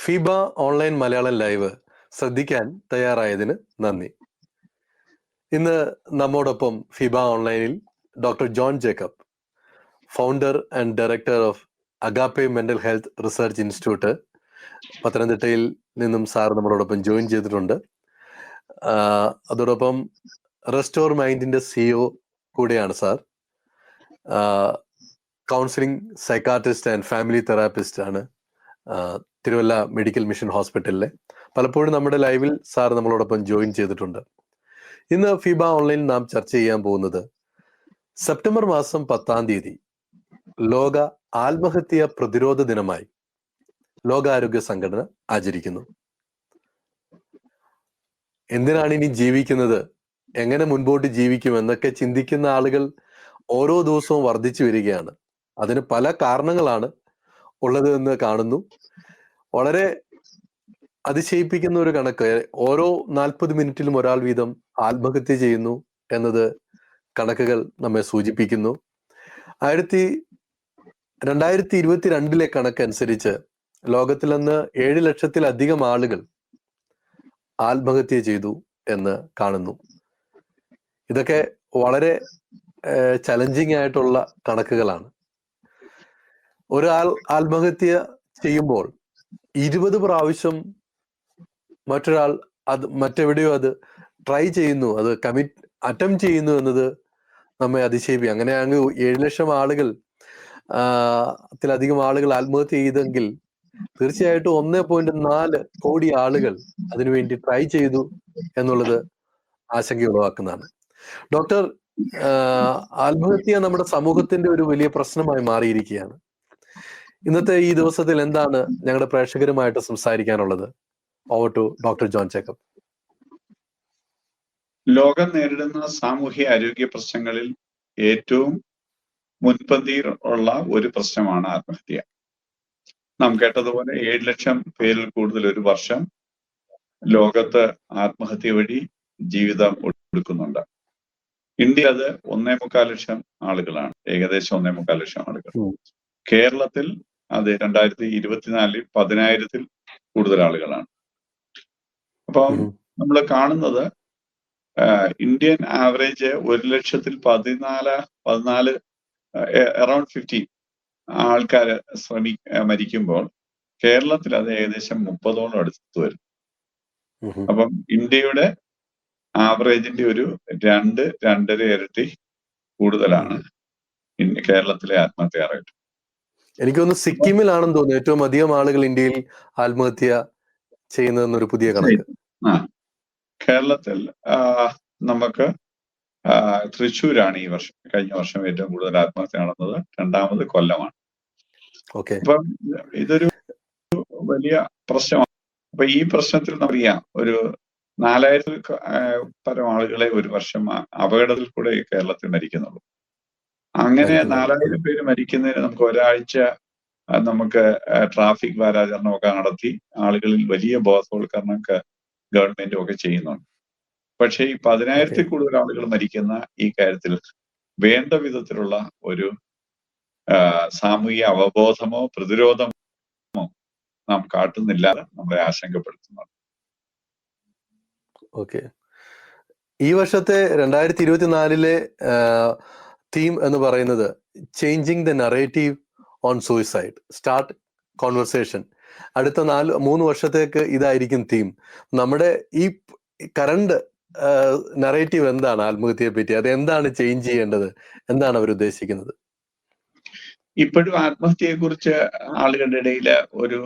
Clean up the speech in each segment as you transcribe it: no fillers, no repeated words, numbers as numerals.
ഫിബ online Malayalam live ശ്രദ്ധിക്കാൻ തയ്യാറായതിന് നന്ദി. ഇന്ന് നമ്മോടൊപ്പം ഫിബ ഓൺലൈനിൽ doctor John Jacob, founder and director of agape mental health research institute, പത്തനംതിട്ടയിൽ നിന്നും സാർ നമ്മളോടൊപ്പം ജോയിൻ ചെയ്തിട്ടുണ്ട്. അതോടൊപ്പം റെസ്റ്റോർ മൈൻഡിന്റെ CEO കൂടെയാണ് sir. Counselling psychiatrist and family therapist ആണ് തിരുവല്ല മെഡിക്കൽ മിഷൻ ഹോസ്പിറ്റലിലെ. പലപ്പോഴും നമ്മുടെ ലൈവിൽ സാർ നമ്മളോടൊപ്പം ജോയിൻ ചെയ്തിട്ടുണ്ട്. ഇന്ന് ഫിബ ഓൺലൈൻ നാം ചർച്ച ചെയ്യാൻ പോകുന്നത് സെപ്റ്റംബർ മാസം 10 ലോക ആത്മഹത്യ പ്രതിരോധ ദിനമായി ലോകാരോഗ്യ സംഘടന ആചരിക്കുന്നു. എന്തിനാണ് ഇനി ജീവിക്കുന്നത്, എങ്ങനെ മുൻപോട്ട് ജീവിക്കും എന്നൊക്കെ ചിന്തിക്കുന്ന ആളുകൾ ഓരോ ദിവസവും വർദ്ധിച്ചു വരികയാണ്. അതിന് പല കാരണങ്ങളാണ് ഉള്ളത് എന്ന് കാണുന്നു. വളരെ അതിശയിപ്പിക്കുന്ന ഒരു കണക്ക്, ഓരോ 40 മിനിറ്റിലും ഒരാൾ വീതം ആത്മഹത്യ ചെയ്യുന്നു എന്നത് കണക്കുകൾ നമ്മെ സൂചിപ്പിക്കുന്നു. 2022 കണക്കനുസരിച്ച് ലോകത്തിൽ നിന്ന് 7 ലക്ഷത്തിലധികം ആളുകൾ ആത്മഹത്യ ചെയ്തു എന്ന് കാണുന്നു. ഇതൊക്കെ വളരെ ചലഞ്ചിങ് ആയിട്ടുള്ള കണക്കുകളാണ്. ഒരാൾ ആത്മഹത്യ ചെയ്യുമ്പോൾ 20 പ്രാവശ്യം മറ്റൊരാൾ മറ്റെവിടെയോ അത് ട്രൈ ചെയ്യുന്നു, അത് അറ്റംപ്റ്റ് ചെയ്യുന്നു എന്നത് നമ്മെ അതിശയിപ്പിക്കും. അങ്ങനെയാണെങ്കിൽ 7 ലക്ഷം ആളുകൾ ത്തിലധികം ആളുകൾ ആത്മഹത്യ ചെയ്തെങ്കിൽ തീർച്ചയായിട്ടും 1.4 കോടി ആളുകൾ അതിനുവേണ്ടി ട്രൈ ചെയ്തു എന്നുള്ളത് ആശങ്ക ഉളവാക്കുന്നതാണ്. ഡോക്ടർ, ആത്മഹത്യ നമ്മുടെ സമൂഹത്തിന്റെ ഒരു വലിയ പ്രശ്നമായി മാറിയിരിക്കുകയാണ്. ഇന്നത്തെ ഈ ദിവസത്തിൽ എന്താണ് ഞങ്ങളുടെ പ്രേക്ഷകരുമായിട്ട് സംസാരിക്കാനുള്ളത്? Over to doctor John Jacob. ലോകം നേരിടുന്ന സാമൂഹ്യ ആരോഗ്യ പ്രശ്നങ്ങളിൽ ഏറ്റവും മുൻപന്തിയിൽ ഉള്ള ഒരു പ്രശ്നമാണ് ആത്മഹത്യ. നാം കേട്ടതുപോലെ 7 ലക്ഷം പേരിൽ കൂടുതൽ ഒരു വർഷം ലോകത്ത് ആത്മഹത്യ വഴി ജീവിതം ഒടുക്കുന്നുണ്ട്. ഇന്ത്യ അത് 1.25 ലക്ഷം ആളുകളാണ്, ഏകദേശം 1.25 ലക്ഷം ആളുകൾ. കേരളത്തിൽ അത് 2024 10,000-ൽ കൂടുതൽ ആളുകളാണ്. അപ്പം നമ്മൾ കാണുന്നത് ഇന്ത്യൻ ആവറേജ് 1,14,14 അറൌണ്ട് 50 ആൾക്കാർ മരിക്കുമ്പോൾ കേരളത്തിൽ അത് ഏകദേശം 30ഓളം അടുത്ത് വരും. അപ്പം ഇന്ത്യയുടെ ആവറേജിന്റെ ഒരു 2-2.5 ഇരട്ടി കൂടുതലാണ് കേരളത്തിലെ ആത്മഹത്യ റേറ്റ്. എനിക്ക് തോന്നുന്നു സിക്കിമിലാണെന്ന് തോന്നുന്നു ഏറ്റവും അധികം ആളുകൾ ഇന്ത്യയിൽ ആത്മഹത്യ ചെയ്യുന്നതെന്നൊരു പുതിയ കണക്ക്. കേരളത്തിൽ നമുക്ക് തൃശ്ശൂരാണ് ഈ വർഷം, കഴിഞ്ഞ വർഷം ഏറ്റവും കൂടുതൽ ആത്മഹത്യ നടന്നത്. 2ാമത് കൊല്ലമാണ്. അപ്പം ഇതൊരു വലിയ പ്രശ്നമാണ്. അപ്പൊ ഈ പ്രശ്നത്തിൽ നമുക്കറിയാം, ഒരു 4,000 പരം ആളുകളെ ഒരു വർഷം അപകടത്തിൽ കൂടെ കേരളത്തിൽ മരിക്കുന്നുള്ളൂ. അങ്ങനെ 4,000 പേര് മരിക്കുന്നതിന് നമുക്ക് ഒരാഴ്ച നമുക്ക് ട്രാഫിക് വാരാചരണമൊക്കെ നടത്തി ആളുകളിൽ വലിയ ബോധവൽക്കരണം ഗവൺമെന്റും ഒക്കെ ചെയ്യുന്നുണ്ട്. പക്ഷേ ഈ 10,000-ൽ കൂടുതൽ ആളുകൾ മരിക്കുന്ന ഈ കാര്യത്തിൽ വേണ്ട വിധത്തിലുള്ള ഒരു സാമൂഹിക അവബോധമോ പ്രതിരോധമോ നാം കാട്ടുന്നില്ല, നമ്മളെ ആശങ്കപ്പെടുത്തുന്നുണ്ട്. ഈ വർഷത്തെ 2024 തീം എന്ന് പറയുന്നത് changing the narrative on suicide, start conversation. അടുത്ത 3 വർഷത്തേക്ക് ഇതായിരിക്കും തീം. നമ്മുടെ ഈ കറണ്ട് നറേറ്റീവ് എന്താണ് ആത്മഹത്യയെ പറ്റി? അത് എന്താണ് ചേഞ്ച് ചെയ്യേണ്ടത്? എന്താണ് അവർ ഉദ്ദേശിക്കുന്നത്? ഇപ്പോഴും ആത്മഹത്യയെ കുറിച്ച് ആളുകളുടെ ഇടയിൽ ഒരു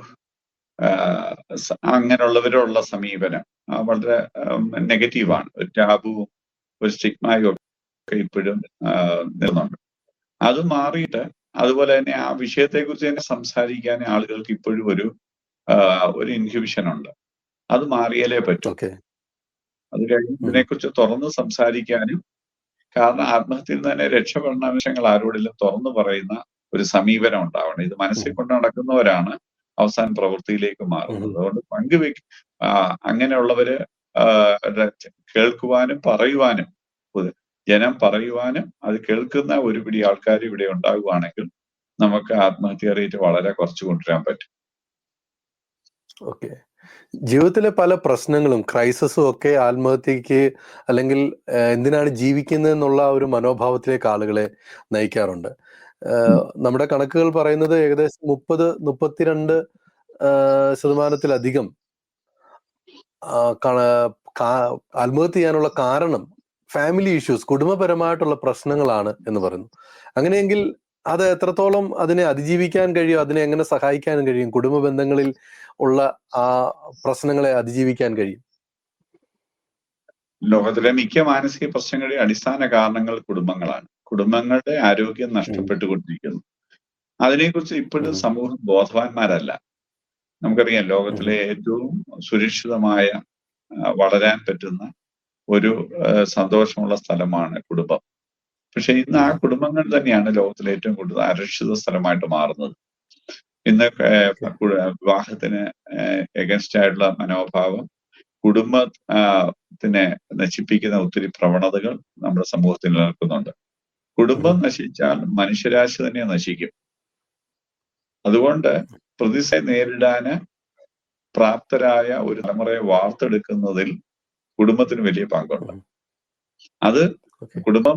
അങ്ങനെയുള്ളവരുള്ള സമീപനം വളരെ നെഗറ്റീവാണ്. ഒരു ടാബുവും ഒരു സ്റ്റിഗ്മയും ഒക്കെ ഇപ്പോഴും നിലനിന്നുണ്ട്. അത് മാറിയിട്ട് അതുപോലെ തന്നെ ആ വിഷയത്തെക്കുറിച്ച് തന്നെ സംസാരിക്കാൻ ആളുകൾക്ക് ഇപ്പോഴും ഒരു ഇൻഹിബിഷൻ ഉണ്ട്. അത് മാറിയാലേ പറ്റൂ. അത് കഴിഞ്ഞ് ഇതിനെക്കുറിച്ച് തുറന്ന് സംസാരിക്കാനും, കാരണം ആത്മഹത്യയിൽ നിന്ന് തന്നെ രക്ഷപ്പെടണ ആവശ്യങ്ങൾ ആരോടെങ്കിലും തുറന്നു പറയുന്ന ഒരു സമീപനം ഉണ്ടാവണം. ഇത് മനസ്സിൽ കൊണ്ട് നടക്കുന്നവരാണ് അവസാനം പ്രവൃത്തിയിലേക്ക് മാറുന്നത്. അതുകൊണ്ട് അങ്ങനെയുള്ളവര് കേൾക്കുവാനും പറയുവാനും, ജനം പറയുവാനും അത് കേൾക്കുന്ന ഒരു പിടി ആൾക്കാർ ഇവിടെ ഉണ്ടാകുവാണെങ്കിൽ നമുക്ക് ആത്മഹത്യ റേറ്റ് വളരെ കുറച്ച് കൊണ്ടുവരാൻ പറ്റും. ഓക്കെ. ജീവിതത്തിലെ പല പ്രശ്നങ്ങളും, ക്രൈസിസും ഒക്കെ ആത്മഹത്യക്ക് അല്ലെങ്കിൽ എന്തിനാണ് ജീവിക്കുന്നതെന്നുള്ള ഒരു മനോഭാവത്തിലേക്ക് ആളുകളെ നയിക്കാറുണ്ട്. നമ്മുടെ കണക്കുകൾ പറയുന്നത് ഏകദേശം 32 ശതമാനത്തിലധികം ആത്മഹത്യ ചെയ്യാനുള്ള കാരണം ഫാമിലി ഇഷ്യൂസ്, കുടുംബപരമായിട്ടുള്ള പ്രശ്നങ്ങളാണ് എന്ന് പറയുന്നു. അങ്ങനെയെങ്കിൽ അത് എത്രത്തോളം അതിനെ അതിജീവിക്കാൻ കഴിയും, അതിനെ എങ്ങനെ സഹായിക്കാൻ കഴിയും, കുടുംബ ബന്ധങ്ങളിൽ ഉള്ള ആ പ്രശ്നങ്ങളെ അതിജീവിക്കാൻ കഴിയും? ലോകത്തിലെ മിക്ക മാനസിക പ്രശ്നങ്ങളുടെ അടിസ്ഥാന കാരണങ്ങൾ കുടുംബങ്ങളാണ്. കുടുംബങ്ങളുടെ ആരോഗ്യം നഷ്ടപ്പെട്ടുകൊണ്ടിരിക്കുന്നു. അതിനെക്കുറിച്ച് ഇപ്പോഴും സമൂഹം ബോധവാന്മാരല്ല. നമുക്കറിയാം, ലോകത്തിലെ ഏറ്റവും സുരക്ഷിതമായ വളരാൻ പറ്റുന്ന ഒരു സന്തോഷമുള്ള സ്ഥലമാണ് കുടുംബം. പക്ഷെ ഇന്ന് ആ കുടുംബങ്ങൾ തന്നെയാണ് ലോകത്തിലെ ഏറ്റവും കൂടുതൽ അരക്ഷിത സ്ഥലമായിട്ട് മാറുന്നത്. ഇന്ന് വിവാഹത്തിന് എഗൻസ്റ്റ് ആയിട്ടുള്ള മനോഭാവം, കുടുംബത്തിനെ നശിപ്പിക്കുന്ന ഒത്തിരി പ്രവണതകൾ നമ്മുടെ സമൂഹത്തിൽ നിലനിൽക്കുന്നുണ്ട്. കുടുംബം നശിച്ചാൽ മനുഷ്യരാശി തന്നെ നശിക്കും. അതുകൊണ്ട് പ്രതിസന്ധി നേരിടാന് പ്രാപ്തരായ ഒരു തലമുറയെ വാർത്തെടുക്കുന്നതിൽ കുടുംബത്തിന് വലിയ പങ്കുണ്ട്. അത് കുടുംബം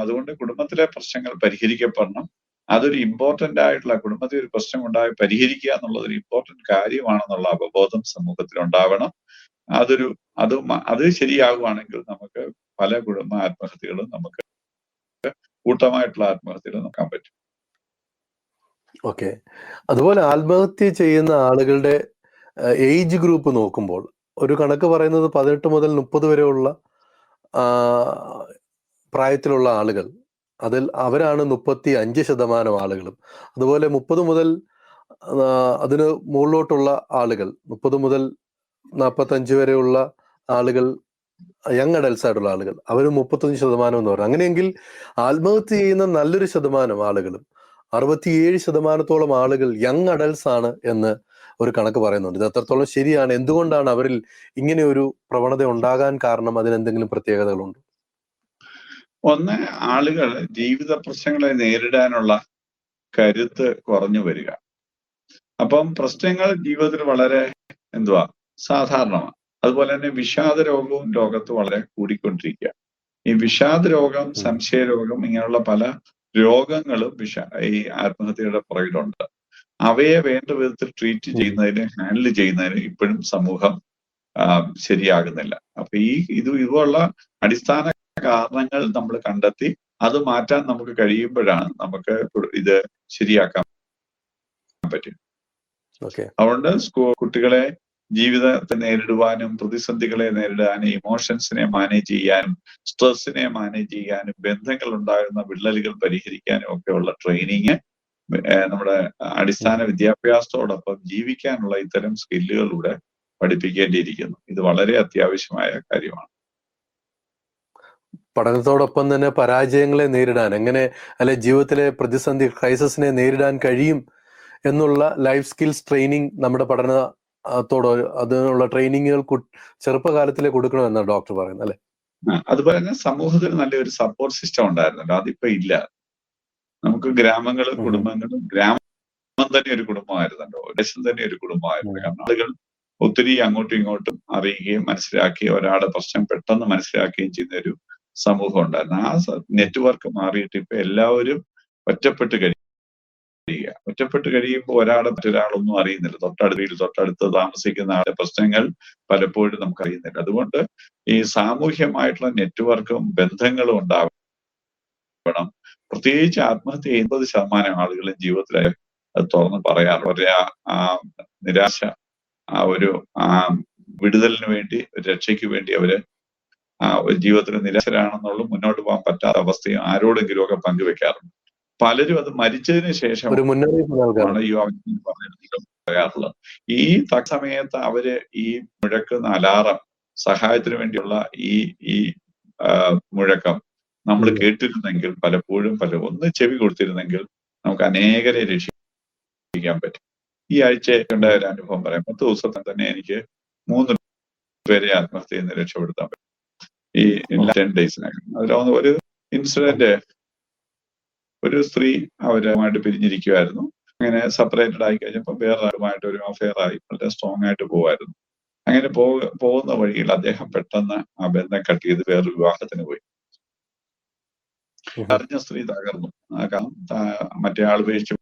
അതുകൊണ്ട് കുടുംബത്തിലെ പ്രശ്നങ്ങൾ പരിഹരിക്കപ്പെടണം. അതൊരു ഇമ്പോർട്ടന്റ് ആയിട്ടുള്ള, കുടുംബത്തിൽ ഒരു പ്രശ്നം ഉണ്ടായി പരിഹരിക്കുക എന്നുള്ളത് ഒരു ഇമ്പോർട്ടന്റ് കാര്യമാണെന്നുള്ള അവബോധം സമൂഹത്തിൽ ഉണ്ടാവണം. അത് ശരിയാകുവാണെങ്കിൽ നമുക്ക് പല കുടുംബ ആത്മഹത്യകളും നമുക്ക് കൂട്ടമായിട്ടുള്ള ആത്മഹത്യകൾ നോക്കാൻ പറ്റും. ഓക്കെ. അതുപോലെ ആത്മഹത്യ ചെയ്യുന്ന ആളുകളുടെ ഏജ് ഗ്രൂപ്പ് നോക്കുമ്പോൾ ഒരു കണക്ക് പറയുന്നത് 18 മുതൽ 30 വരെയുള്ള പ്രായത്തിലുള്ള ആളുകൾ, അവരാണ് 35% ആളുകളും. അതുപോലെ 30 മുതൽ അതിന് മുകളിലോട്ടുള്ള ആളുകൾ, 30 മുതൽ 45 വരെയുള്ള ആളുകൾ, യങ് അഡൽസ് ആയിട്ടുള്ള ആളുകൾ, അവർ 35% എന്ന് പറഞ്ഞു. അങ്ങനെയെങ്കിൽ ആത്മഹത്യ ചെയ്യുന്ന നല്ലൊരു ശതമാനം ആളുകളും 67% ആളുകൾ യങ് അഡൽസ് ആണ് എന്ന് ഒരു കണക്ക് പറയുന്നുണ്ട്. ഇത് എത്രത്തോളം ശരിയാണ്? എന്തുകൊണ്ടാണ് അവരിൽ ഇങ്ങനെ ഒരു പ്രവണത ഉണ്ടാകാൻ കാരണം? അതിനെന്തെങ്കിലും പ്രത്യേകതകളുണ്ട്? ഒന്ന്, ആളുകൾ ജീവിത പ്രശ്നങ്ങളെ നേരിടാനുള്ള കരുത്ത് കുറഞ്ഞു വരിക. അപ്പം പ്രശ്നങ്ങൾ ജീവിതത്തിൽ വളരെ സാധാരണമാണ്. അതുപോലെ തന്നെ വിഷാദ രോഗവും ലോകത്ത് വളരെ കൂടിക്കൊണ്ടിരിക്കുക. ഈ വിഷാദ രോഗം, സംശയരോഗം, ഇങ്ങനെയുള്ള പല രോഗങ്ങളും ഈ ആത്മഹത്യയുടെ പുറകിലുണ്ട്. അവയെ വേണ്ട വിധത്തിൽ ട്രീറ്റ് ചെയ്യുന്നതിന്, ഹാൻഡിൽ ചെയ്യുന്നതിന് ഇപ്പോഴും സമൂഹം ശരിയാകുന്നില്ല. അപ്പൊ ഇതുപോലുള്ള അടിസ്ഥാന കാരണങ്ങൾ നമ്മൾ കണ്ടെത്തി അത് മാറ്റാൻ നമുക്ക് കഴിയുമ്പോഴാണ് നമുക്ക് ഇത് ശരിയാക്കാൻ പറ്റും. അതുകൊണ്ട് കുട്ടികളെ ജീവിതത്തെ നേരിടുവാനും, പ്രതിസന്ധികളെ നേരിടാനും, ഇമോഷൻസിനെ മാനേജ് ചെയ്യാനും, സ്ട്രെസ്സിനെ മാനേജ് ചെയ്യാനും, ബന്ധങ്ങൾ ഉണ്ടാകുന്ന വിള്ളലുകൾ പരിഹരിക്കാനും ഒക്കെയുള്ള ട്രെയിനിങ് നമ്മുടെ അടിസ്ഥാന വിദ്യാഭ്യാസത്തോടൊപ്പം ജീവിക്കാനുള്ള ഇത്തരം സ്കില്ലുകളിലൂടെ പഠിപ്പിക്കേണ്ടിയിരിക്കുന്നു. ഇത് വളരെ അത്യാവശ്യമായ കാര്യമാണ്. പഠനത്തോടൊപ്പം തന്നെ പരാജയങ്ങളെ നേരിടാൻ, എങ്ങനെ അല്ലെ ജീവിതത്തിലെ പ്രതിസന്ധി, ക്രൈസിസിനെ നേരിടാൻ കഴിയും എന്നുള്ള ലൈഫ് സ്കിൽസ് ട്രെയിനിങ് നമ്മുടെ അതിനുള്ള ട്രെയിനിങ്ങുകൾ ചെറുപ്പകാലത്തിലെ കൊടുക്കണമെന്നാണ് ഡോക്ടർ പറയുന്നത്, അല്ലെ? അതുപോലെ തന്നെ സമൂഹത്തിന് നല്ലൊരു സപ്പോർട്ട് സിസ്റ്റം ഉണ്ടായിരുന്നല്ലോ, അതിപ്പോ ഇല്ല. നമുക്ക് ഗ്രാമങ്ങളും കുടുംബങ്ങളും, ഗ്രാമം തന്നെ ഒരു കുടുംബമായിരുന്നല്ലോ, ദേശം തന്നെ ഒരു കുടുംബമായിരുന്നു. കാരണം ആളുകൾ ഒത്തിരി അങ്ങോട്ടും ഇങ്ങോട്ടും അറിയുകയും മനസ്സിലാക്കുകയും ഒരാളുടെ പ്രശ്നം പെട്ടെന്ന് മനസ്സിലാക്കുകയും ചെയ്യുന്ന ഒരു സമൂഹം ഉണ്ടായിരുന്നു. ആ നെറ്റ്വർക്ക് മാറിയിട്ട് ഇപ്പൊ എല്ലാവരും ഒറ്റപ്പെട്ട് കഴിയുമ്പോൾ മറ്റൊരാളൊന്നും അറിയുന്നില്ല. തൊട്ടടുത്ത് താമസിക്കുന്ന ആളുടെ പ്രശ്നങ്ങൾ പലപ്പോഴും നമുക്ക് അറിയുന്നില്ല. അതുകൊണ്ട് ഈ സാമൂഹ്യമായിട്ടുള്ള നെറ്റ്വർക്കും ബന്ധങ്ങളും ഉണ്ടാവണം. പ്രത്യേകിച്ച് ആത്മഹത്യ 80% ആളുകളും ജീവിതത്തിലെ അത് തുറന്ന് പറയാറ്. അവരുടെ ആ നിരാശ, ഒരു വിടുതലിന് വേണ്ടി, രക്ഷയ്ക്ക് വേണ്ടി അവര് ഒരു ജീവിതത്തിൽ നിരാശരാണെന്നുള്ള, മുന്നോട്ട് പോകാൻ പറ്റാത്ത അവസ്ഥയും ആരോടെങ്കിലും ഒക്കെ പങ്കുവെക്കാറുണ്ട്. പലരും അത് മരിച്ചതിന് ശേഷം പറയാറുള്ളത്. ഈ സമയത്ത് അവര് ഈ മുഴക്കുന്ന അലാറം, സഹായത്തിന് വേണ്ടിയുള്ള ഈ മുഴക്കം നമ്മൾ കേട്ടിരുന്നെങ്കിൽ, പലപ്പോഴും ഒന്ന് ചെവി കൊടുത്തിരുന്നെങ്കിൽ നമുക്ക് അനേകരെ രക്ഷിക്കാൻ പറ്റും. ഈ ആഴ്ച ഉണ്ടായ ഒരു അനുഭവം പറയാം. 10 ദിവസത്തിൽ തന്നെ എനിക്ക് 3 പേരെ ആത്മഹത്യയിൽ നിന്ന് രക്ഷപ്പെടുത്താൻ പറ്റും ഈ 10 ഡേയ്സിനകം. അതിലാവുന്ന ഒരു ഇൻസിഡന്റ്, ഒരു സ്ത്രീ അവരുമായിട്ട് പിരിഞ്ഞിരിക്കുമായിരുന്നു. അങ്ങനെ സെപ്പറേറ്റഡ് ആയി കഴിഞ്ഞപ്പോൾ വേറൊരാളുമായിട്ട് ഒരു അഫെയർ ആയി വളരെ സ്ട്രോങ് ആയിട്ട് പോകുമായിരുന്നു. അങ്ങനെ പോകുന്ന വഴിയിൽ അദ്ദേഹം പെട്ടെന്ന് ആ ബന്ധം കട്ട് ചെയ്ത് വേറൊരു വിവാഹത്തിന് പോയി. അറിഞ്ഞ സ്ത്രീ തകർന്നു. കാരണം മറ്റേ ആൾ ഉപേക്ഷിച്ച്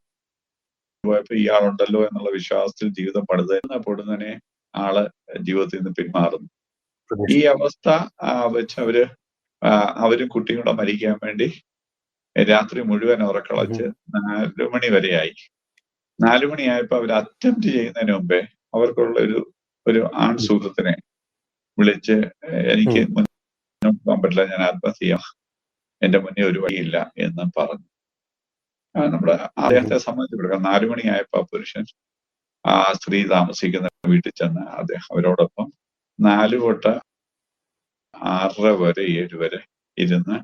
പോയപ്പോ ഇയാളുണ്ടല്ലോ എന്നുള്ള വിശ്വാസത്തിൽ ജീവിതം പൊടുന്നതിനെ ആള് ജീവിതത്തിൽ നിന്ന് പിന്മാറുന്നു. ഈ അവസ്ഥ വെച്ച് അവരും കുട്ടികളെ മരിക്കാൻ വേണ്ടി രാത്രി മുഴുവൻ ഉറക്കളച്ച് 4 മണി വരെയായി. 4 മണിയായപ്പോ അവർ അറ്റംപ്റ്റ് ചെയ്യുന്നതിന് മുമ്പേ അവർക്കുള്ള ഒരു ആൺ സുഹൃത്തിനെ വിളിച്ച് എനിക്ക് മുന്നോട്ട് പോകാൻ പറ്റില്ല, ഞാൻ ആത്മഹത്യ ചെയ്യാം, എന്റെ മുന്നേ ഒരു വഴിയില്ല എന്ന് പറഞ്ഞു. നമ്മുടെ അദ്ദേഹത്തെ സംബന്ധിച്ചിടത്തോളം 4 മണിയായപ്പോ പുരുഷൻ ആ സ്ത്രീ താമസിക്കുന്ന വീട്ടിൽ ചെന്ന് അദ്ദേഹം അവരോടൊപ്പം 4 തൊട്ട് 6:30 വരെ 7 വരെ ഇരുന്ന്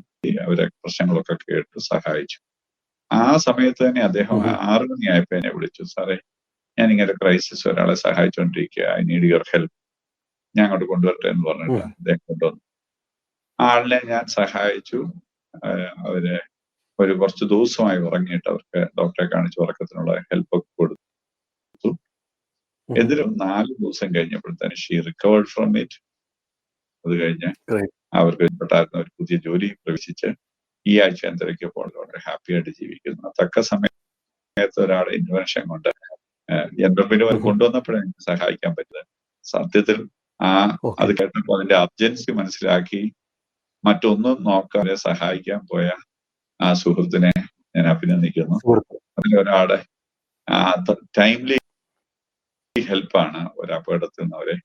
അവരെ പ്രശ്നങ്ങളൊക്കെ കേട്ട് സഹായിച്ചു. ആ സമയത്ത് തന്നെ അദ്ദേഹം 6 മണിയായപ്പോ എന്നെ വിളിച്ചു, സാറേ ഞാൻ ഇങ്ങനെ ക്രൈസിസ് ഒരാളെ സഹായിച്ചുകൊണ്ടിരിക്കുക, ഐ നീഡ് യുവർ ഹെൽപ്പ്, ഞാൻ അങ്ങോട്ട് കൊണ്ടുവരട്ടെ എന്ന് പറഞ്ഞിട്ട് അദ്ദേഹം കൊണ്ടുവന്നു. ആളിനെ ഞാൻ സഹായിച്ചു. അവര് കുറച്ച് ദിവസമായി ഉറങ്ങിയിട്ട് അവർക്ക് ഡോക്ടറെ കാണിച്ച് ഉറക്കത്തിനുള്ള ഹെൽപ്പ് ഒക്കെ കൊടുത്തു. എന്നിട്ടും 4 ദിവസം കഴിഞ്ഞപ്പോഴത്തേന് ഷീ റിക്കവേർഡ് ഫ്രം ഇറ്റ്. അത് കഴിഞ്ഞ് അവർക്ക് പെട്ടായിരുന്ന ഒരു പുതിയ ജോലി പ്രവേശിച്ച് ഈ ആഴ്ച തിരക്കിയപ്പോൾ വളരെ ഹാപ്പി ആയിട്ട് ജീവിക്കുന്നു. തക്ക സമയത്ത് ഒരാളുടെ ഇന്റർവെൻഷൻ കൊണ്ട് എന്റർപ്രീനിയർ കൊണ്ടുവന്നപ്പോഴാണ് എനിക്ക് സഹായിക്കാൻ പറ്റുന്നത്. സത്യത്തിൽ അത് കേട്ടപ്പോൾ അതിന്റെ അർജൻസി മനസ്സിലാക്കി മറ്റൊന്നും നോക്കാതെ സഹായിക്കാൻ പോയ ആ സുഹൃത്തിനെ ഞാൻ അഭിനന്ദിക്കുന്നു. അതിലൊരാളുടെ ടൈംലി ഹെൽപ്പാണ് ഒരു അപകടത്തിൽ നിന്ന് അവരെ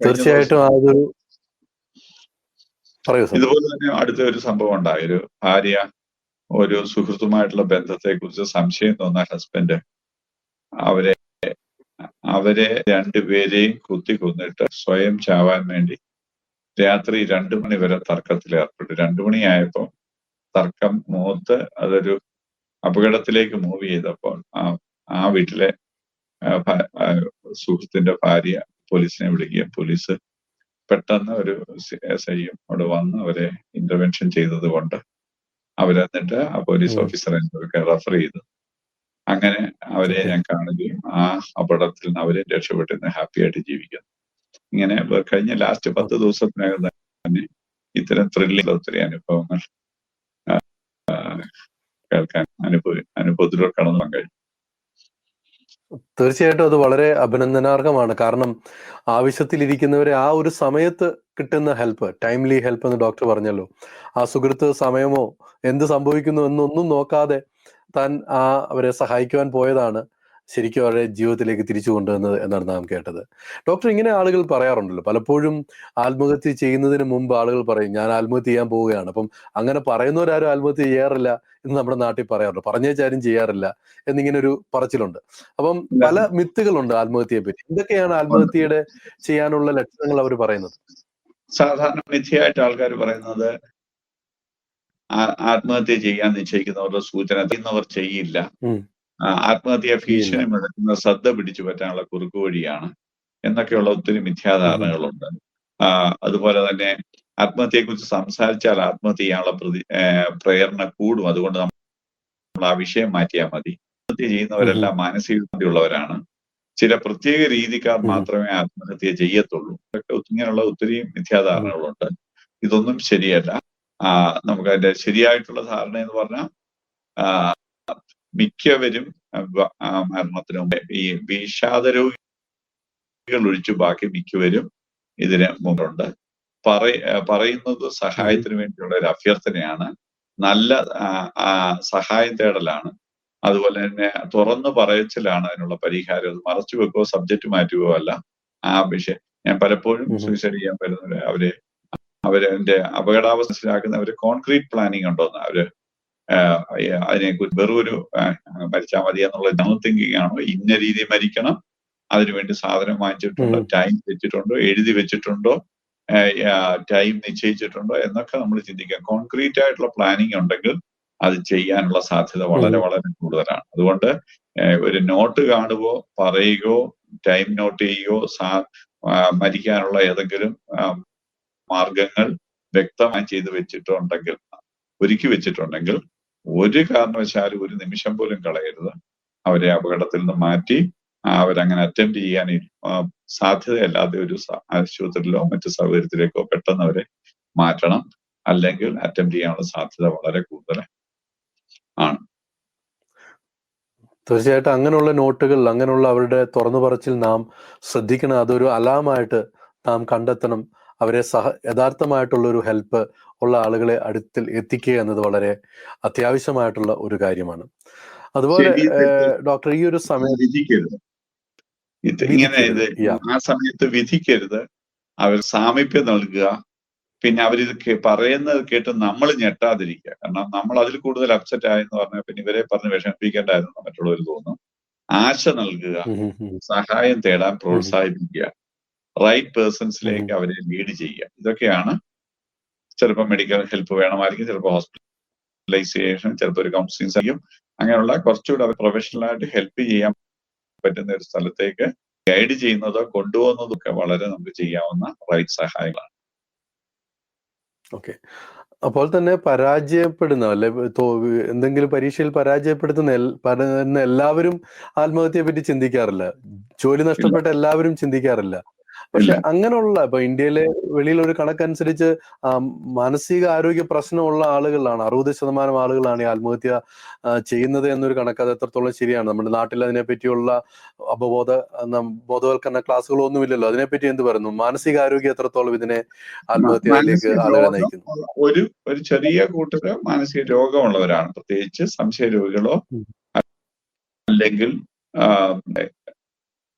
തീർച്ചയായിട്ടും ഇതുപോലെ തന്നെ അടുത്ത ഒരു സംഭവം ഉണ്ടായി. ഒരു ഭാര്യ ഒരു സുഹൃത്തുമായിട്ടുള്ള ബന്ധത്തെ കുറിച്ച് സംശയം തോന്നുന്ന ഹസ്ബൻഡ് അവരെ രണ്ടുപേരെയും കൊന്നിട്ട് സ്വയം ചാവാൻ വേണ്ടി രാത്രി 2 മണി വരെ തർക്കത്തിൽ ഏർപ്പെട്ടു. 2 മണിയായപ്പോൾ തർക്കം മൂത്ത് അതൊരു അപകടത്തിലേക്ക് മൂവ് ചെയ്തപ്പോൾ ആ വീട്ടിലെ സുഹൃത്തിന്റെ ഭാര്യ പോലീസിനെ വിളിക്കുകയും പോലീസ് പെട്ടെന്ന് ഒരു SIയും അവിടെ വന്ന് അവരെ ഇന്റർവെൻഷൻ ചെയ്തത് കൊണ്ട് അവരെന്നിട്ട് ആ പോലീസ് ഓഫീസറെ റെഫർ ചെയ്തു. അങ്ങനെ അവരെ ഞാൻ കാണുകയും ആ അപകടത്തിൽ നിന്ന് അവരെ രക്ഷപ്പെട്ടിരുന്ന് ഹാപ്പി ആയിട്ട് ജീവിക്കുന്നു. ഇങ്ങനെ കഴിഞ്ഞ ലാസ്റ്റ് 10 ദിവസത്തിനകം തന്നെ ഇത്തരം ത്രില്ലിംഗ് ഒത്തിരി അനുഭവങ്ങൾ കേൾക്കാൻ അനുഭവത്തിലൂടെ കടന്നു പോകാൻ കഴിഞ്ഞു. തീർച്ചയായിട്ടും അത് വളരെ അഭിനന്ദനാർഹമാണ്. കാരണം ആവശ്യത്തിലിരിക്കുന്നവരെ ആ ഒരു സമയത്ത് കിട്ടുന്ന ഹെൽപ്പ്, ടൈംലി ഹെൽപ്പ് എന്ന് ഡോക്ടർ പറഞ്ഞല്ലോ. ആ സുഹൃത്ത് സമയമോ എന്ത് സംഭവിക്കുന്നു എന്നൊന്നും നോക്കാതെ താൻ അവരെ സഹായിക്കുവാൻ പോയതാണ് ശരിക്കും അവരുടെ ജീവിതത്തിലേക്ക് തിരിച്ചു കൊണ്ടുവന്നത് എന്നാണ് നാം കേട്ടത്. ഡോക്ടർ, ഇങ്ങനെ ആളുകൾ പറയാറുണ്ടല്ലോ, പലപ്പോഴും ആത്മഹത്യ ചെയ്യുന്നതിന് മുമ്പ് ആളുകൾ പറയും ഞാൻ ആത്മഹത്യ ചെയ്യാൻ പോവുകയാണ്. അപ്പം അങ്ങനെ പറയുന്നവരാരും ആത്മഹത്യ ചെയ്യാറില്ല എന്ന് നമ്മുടെ നാട്ടിൽ പറയാറുണ്ട്. പറഞ്ഞേച്ചാരും ചെയ്യാറില്ല എന്നിങ്ങനെ ഒരു പറച്ചിലുണ്ട്. അപ്പം പല മിത്തുകളുണ്ട് ആത്മഹത്യയെ പറ്റി. എന്തൊക്കെയാണ് ആത്മഹത്യയുടെ ചെയ്യാനുള്ള ലക്ഷണങ്ങൾ അവർ പറയുന്നത്? സാധാരണ മിഥ്യയായിട്ട് ആൾക്കാർ പറയുന്നത് ആത്മഹത്യ ചെയ്യാൻ നിശ്ചയിക്കുന്നവരുടെ സൂചന ചെയ്യുന്നവർ ചെയ്യില്ല, ആത്മഹത്യ ഭീഷണി മുഴക്കുന്ന ശ്രദ്ധ പിടിച്ചു പറ്റാനുള്ള കുറുക്കുവഴിയാണ് എന്നൊക്കെയുള്ള ഒത്തിരി മിഥ്യാധാരണകളുണ്ട്. അതുപോലെ തന്നെ ആത്മഹത്യയെക്കുറിച്ച് സംസാരിച്ചാൽ ആത്മഹത്യ ചെയ്യാനുള്ള പ്രേരണ കൂടും, അതുകൊണ്ട് നമ്മൾ ആ വിഷയം മാറ്റിയാൽ മതി. ആത്മഹത്യ ചെയ്യുന്നവരെല്ലാം മാനസികതയുള്ളവരാണ്, ചില പ്രത്യേക രീതിക്കാർ മാത്രമേ ആത്മഹത്യ ചെയ്യത്തുള്ളൂ. ഇങ്ങനെയുള്ള ഒത്തിരി മിഥ്യാധാരണകളുണ്ട്. ഇതൊന്നും ശരിയല്ല. നമുക്ക് അതിന്റെ ശരിയായിട്ടുള്ള ധാരണ എന്ന് പറഞ്ഞാൽ മിക്കവരും മരണത്തിന് മുമ്പേ ഈ വിഷാദരോഗികൾ ഒഴിച്ചു ബാക്കി മിക്കവരും ഇതിന് മുമ്പുണ്ട്. പറയുന്നത് സഹായത്തിന് വേണ്ടിയുള്ള ഒരു അഭ്യർത്ഥനയാണ്, നല്ല സഹായം തേടലാണ്, അതുപോലെ തന്നെ തുറന്നു പറയച്ചിലാണ് അതിനുള്ള പരിഹാരം. അത് മറച്ചു വെക്കോ സബ്ജക്റ്റ് മാറ്റുകയോ അല്ല. ആ വിഷയം ഞാൻ പലപ്പോഴും സൂയിസൈഡ് ചെയ്യാൻ വരുന്നവരെ അവരെ അപകടാവസ്ഥ മനസ്സിലാക്കുന്നവര് കോൺക്രീറ്റ് പ്ലാനിങ് ഉണ്ടോന്ന് അതിനെക്കുറിച്ച് വെറും ഒരു മരിച്ചാൽ മതി എന്നുള്ള ജനറൽ തിങ്കിങ് ആണോ, ഇന്ന രീതി മരിക്കണം, അതിനുവേണ്ടി സാധനം വാങ്ങിച്ചിട്ടുണ്ടോ, ടൈം വെച്ചിട്ടുണ്ടോ, എഴുതി വെച്ചിട്ടുണ്ടോ, ടൈം നിശ്ചയിച്ചിട്ടുണ്ടോ എന്നൊക്കെ നമ്മൾ ചിന്തിക്കാം. കോൺക്രീറ്റ് ആയിട്ടുള്ള പ്ലാനിങ് ഉണ്ടെങ്കിൽ അത് ചെയ്യാനുള്ള സാധ്യത വളരെ വളരെ കൂടുതലാണ്. അതുകൊണ്ട് ഒരു നോട്ട് കാണുകയോ പറയുകയോ ടൈം നോട്ട് ചെയ്യുകയോ മരിക്കാനുള്ള ഏതെങ്കിലും മാർഗങ്ങൾ വ്യക്തമായി ചെയ്തു വെച്ചിട്ടുണ്ടെങ്കിൽ, ഒരുക്കി വെച്ചിട്ടുണ്ടെങ്കിൽ ഒരു കാരണവശാലും ഒരു നിമിഷം പോലും കളയരുത്. അവരെ അപകടത്തിൽ നിന്ന് മാറ്റി അവരങ്ങനെ അറ്റംപ്റ്റ് ചെയ്യാൻ സാധ്യതയല്ലാതെ ഒരു ആശുപത്രിയിലോ മറ്റു സൗകര്യത്തിലേക്കോ പെട്ടെന്ന് അവരെ മാറ്റണം. അല്ലെങ്കിൽ അറ്റംപ്റ്റ് ചെയ്യാനുള്ള സാധ്യത വളരെ കൂടുതൽ ആണ്. തീർച്ചയായിട്ടും അങ്ങനെയുള്ള നോട്ടുകൾ, അങ്ങനെയുള്ള അവരുടെ തുറന്നു പറച്ചിൽ നാം ശ്രദ്ധിക്കണം. അതൊരു അലാമായിട്ട് നാം കണ്ടെത്തണം. അവരെ യഥാർത്ഥമായിട്ടുള്ള ഒരു ഹെൽപ്പ് ഉള്ള ആളുകളെ അടുത്തിൽ എത്തിക്കുക എന്നത് വളരെ അത്യാവശ്യമായിട്ടുള്ള ഒരു കാര്യമാണ്. അതുപോലെ ഡോക്ടർ, ഈ ഒരു സമയം വിധിക്കരുത്. ഇങ്ങനെ ആ സമയത്ത് വിധിക്കരുത്. അവർ സാമീപ്യം നൽകുക. പിന്നെ അവരിത് പറയുന്നത് കേട്ട് നമ്മൾ ഞെട്ടാതിരിക്കുക. കാരണം നമ്മൾ അതിൽ കൂടുതൽ അപ്സെറ്റ് ആയെന്ന് പറഞ്ഞാൽ പിന്നെ ഇവരെ പറഞ്ഞ് വിഷമിപ്പിക്കേണ്ടായിരുന്നു മറ്റുള്ളവർ തോന്നും. ആശ നൽകുക, സഹായം തേടാൻ പ്രോത്സാഹിപ്പിക്കുക, റൈറ്റ് പേഴ്സൺസിലേക്ക് അവരെ ലീഡ് ചെയ്യുക. ഇതൊക്കെയാണ്. ചിലപ്പോൾ മെഡിക്കൽ ഹെൽപ്പ് വേണമായിരിക്കും, ചിലപ്പോൾ ഹോസ്പിറ്റലൈസേഷൻ, ചിലപ്പോൾ ഒരു കൗൺസിലിംഗ് ചെയ്യും. അങ്ങനെയുള്ള കുറച്ചുകൂടെ അവർ പ്രൊഫഷണലായിട്ട് ഹെൽപ്പ് ചെയ്യാൻ പറ്റുന്ന ഒരു സ്ഥലത്തേക്ക് ഗൈഡ് ചെയ്യുന്നതോ കൊണ്ടുപോകുന്നതോ ഒക്കെ വളരെ നമുക്ക് ചെയ്യാവുന്ന റൈറ്റ് സഹായങ്ങളാണ്. ഓക്കെ. അപ്പോൾ തന്നെ പരാജയപ്പെടുന്ന, അല്ലെ എന്തെങ്കിലും പരീക്ഷയിൽ പരാജയപ്പെടുത്തുന്ന എല്ലാവരും ആത്മഹത്യയെ പറ്റി ചിന്തിക്കാറില്ല. ജോലി നഷ്ടപ്പെട്ട എല്ലാവരും ചിന്തിക്കാറില്ല. പക്ഷെ അങ്ങനെയുള്ള ഇപ്പൊ ഇന്ത്യയിലെ വെളിയിലൊരു കണക്കനുസരിച്ച് മാനസിക ആരോഗ്യ പ്രശ്നമുള്ള ആളുകളാണ് 60% ആളുകളാണ് ഈ ആത്മഹത്യ ചെയ്യുന്നത് എന്നൊരു കണക്ക്. അത് എത്രത്തോളം ശരിയാണ്? നമ്മുടെ നാട്ടിൽ അതിനെ പറ്റിയുള്ള ബോധവൽക്കരണ ക്ലാസ്സുകളൊന്നും ഇല്ലല്ലോ. അതിനെപ്പറ്റി എന്ത് പറയുന്നു? മാനസികാരോഗ്യം എത്രത്തോളം ഇതിനെ ആത്മഹത്യയിലേക്ക് ആളുകളെ നയിക്കുന്നു? ഒരു ചെറിയ കൂട്ടര് മാനസിക രോഗമുള്ളവരാണ്, പ്രത്യേകിച്ച് സംശയ രോഗികളോ അല്ലെങ്കിൽ